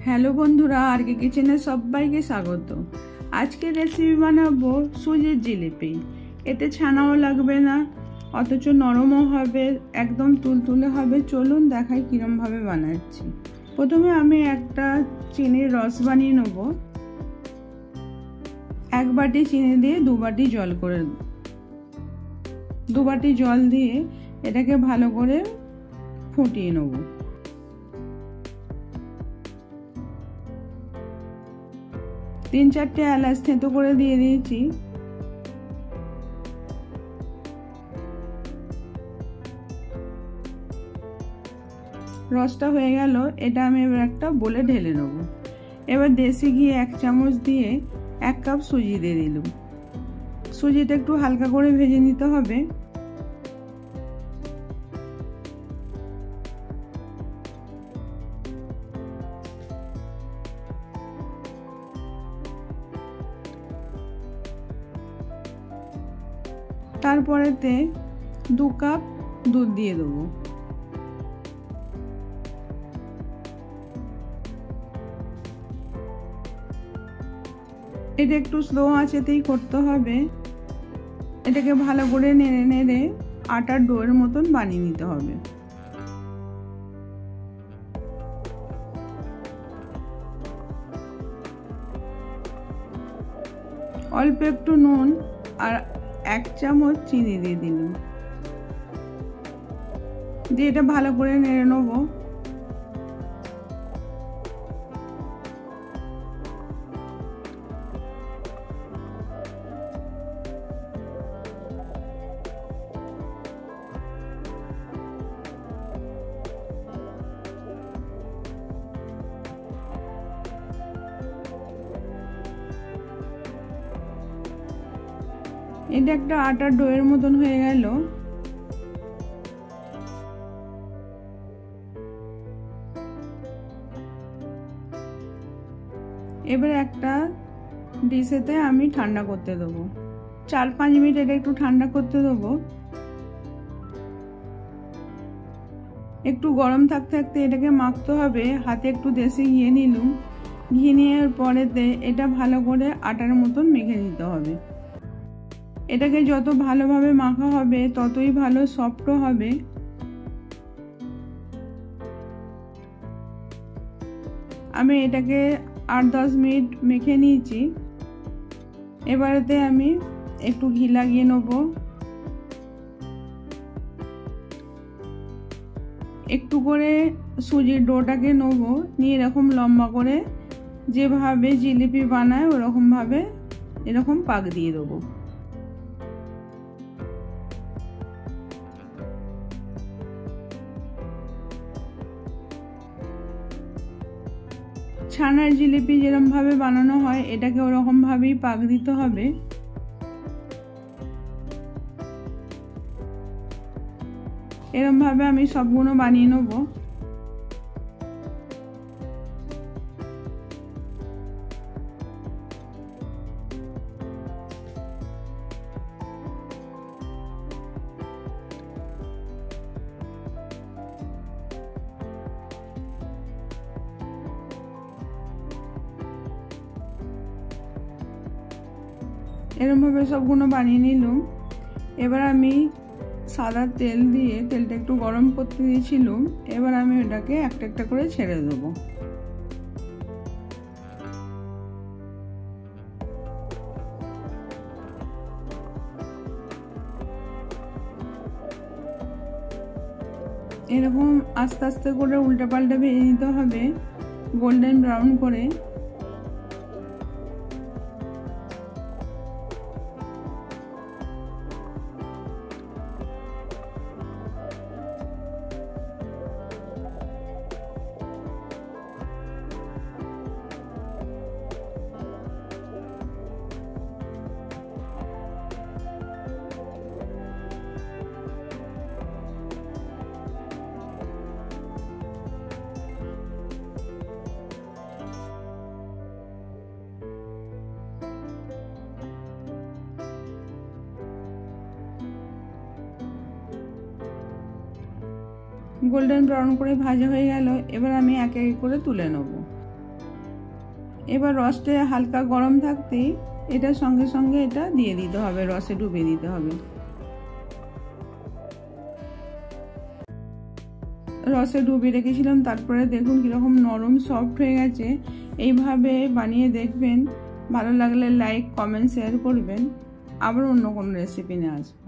Hello বন্ধুরা, আরকে কিচেনে সবাইকে স্বাগত। আজকে রেসিপি বানাবো সুজির জিলিপি। এতে ছানাও লাগবে না, অথচ নরমও হবে, একদম তুলতুলে হবে। চলুন দেখাই কিরমভাবে বানাচ্ছি। প্রথমে আমি একটা চিনির রস বানিয়ে নেব। 1 বাটি চিনি দিয়ে 2 বাটি জল করে 2 বাটি জল দিয়ে এটাকে ভালো করে ফুটিয়ে নেব। তিন চারটে এলাচ থেঁতো করে দিয়ে দিয়েছি। রসটা হয়ে গেল, এটা আমি এবার একটা বলে ঢেলে নেব। এবার দেশি ঘি 1 চামচ দিয়ে 1 কাপ সুজি দিয়ে দিলাম। সুজিটা একটু হালকা করে ভেজে নিতে হবে। তারপরেতে 2 কাপ দুধ দিয়ে দেবো। এটা একটু স্লো আঁচেতেই করতে হবে। এটাকে ভালো করে নেড়ে নেড়ে আটার ডোয়ের মতন বানিয়ে নিতে হবে। অল্প একটু নুন আর 1 চামচ চিনি দিয়ে দিলাম, দিয়ে এটা ভালো করে নেড়ে নেবো। এটা একটা আটার ডোয়ের মতন হয়ে গেল। এবার একটা ডিশেতে আমি ঠান্ডা করতে দেবো। 4-5 মিনিট এটা একটু ঠান্ডা করতে দেবো। একটু গরম থাকতে থাকতে এটাকে মাখতে হবে। হাতে একটু দেশি ঘি নিলাম। ঘি নেওয়ার পরেতে এটা ভালো করে আটার মতন মেখে নিতে হবে। এটাকে যত ভালোভাবে মাখা হবে ততই ভালো সফটও হবে। আমি এটাকে 8-10 মিনিট মেখে নিয়েছি। এবারেতে আমি একটু ঘি লাগিয়ে নেব। একটু করে সুজির ডোটাকে নেব, নিয়ে এরকম লম্বা করে যেভাবে জিলিপি বানায় ওরকম ভাবে এরকম পাক দিয়ে দেবো। ছানার জিলিপি যেরকম ভাবে বানানো হয় এটাকে ওরকম ভাবেই পাক দিতে হবে। এরকম ভাবে আমি সবগুলো বানিয়ে নেব। এরকম ভাবে সবগুলো বানিয়ে নিলাম। এবার আমি সাদা তেল দিয়ে তেলটা একটু গরম করতে দিয়েছিলাম। এবার আমি ওটাকে একটা একটা করে ছেড়ে দেবো। এরকম আস্তে আস্তে করে উল্টে পাল্টে ভেজে নিতে হবে গোল্ডেন ব্রাউন করে। গোল্ডেন ব্রাউন করে ভাজা হয়ে গেল। এবার আমি এক এক করে তুলে নেব। এবার রসটা হালকা গরম থাকতেই এটা সঙ্গে সঙ্গে এটা দিয়ে দিতে হবে, রসে ডুবিয়ে দিতে হবে। রসে ডুবিয়ে রেখেছিলাম, তারপরে দেখুন কিরকম নরম সফট হয়ে গেছে। এইভাবে বানিয়ে দেখবেন, ভালো লাগলে লাইক কমেন্ট শেয়ার করবেন। আবার অন্য কোনো রেসিপি নিয়ে আসবো।